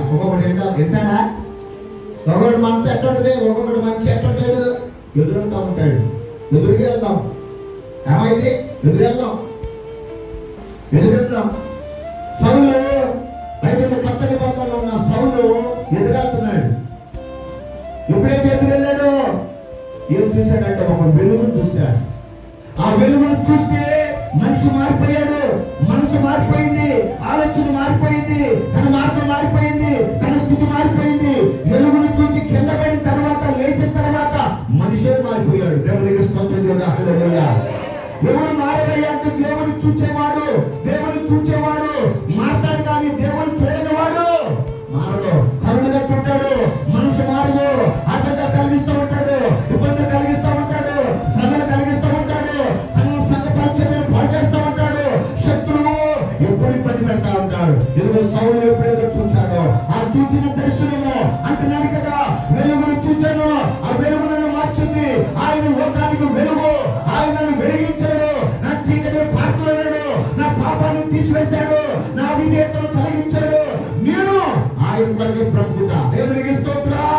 ఒక్కొక్కటి వింటాడా? ఒకటి మనసు ఎట్టుంటది, ఒక్కొక్కటి మనిషి ఎట్టుంటాడు, ఎదురుతా ఉంటాడు. ఎదురుకి వెళ్తాం, ఏమైంది ఎదురెళ్తాం. సౌలు బైబిల్లో కొత్త నిబంధనలో ఉన్న సౌలు ఎదురెళ్తున్నాడు. ఎప్పుడైతే ఎదురెళ్ళాడో ఏం చూశాడంటే ఒక వెలుగును చూశాడు. ఆ వెలుగును చూస్తే మనిషి మారిపోయాడు, మనసు మారిపోయింది, ఆలోచన మారిపోయింది, తన మార్గం మారిపోయింది, తన స్థితి మారిపోయింది. వెలుగును చూసి కింద పడిన తర్వాత, లేచిన తర్వాత మనిషే మారిపోయాడు. దేవునికి స్తోత్రం. హల్లెలూయా. ఎవరు మారయ్యా అంటే దేవుని చూచేవాడు, దేవుని చూచేవాడు మాట్లాడు, కానీ దేవుని చూడనివాడు మారడు. కరుణగా ఉంటాడు, మనసు మారదు, ఆటంగా కలిగిస్తూ ఉంటాడు, ఇబ్బంది కలిగిస్తూ ఉంటాడు, శ్రమలు కలిగిస్తూ ఉంటాడు, సంఘ పరిచర్యను పాల్చేస్తూ ఉంటాడు, శత్రువు ఎప్పుడు ఇబ్బంది పెడతా ఉంటాడు. ఇదిగో సౌలు ఎప్పుడైతే చూశాడో ఆ చూసిన దర్శనము అంటున్నాడు కదా, వెలుగును చూచాను, ఆ వెలుగు నన్ను మార్చింది. ఆయన లోకానికి వెలుగు, ఆయనను వెలిగించాడు, నా చీకటి పార్కున్నాడు, నా పాపాన్ని తీసివేశాడు, నా విధేయతను తొలగించాడు. నేను ఆయన కొరకు బ్రతుకుతా. దేవునికి స్తోత్రం.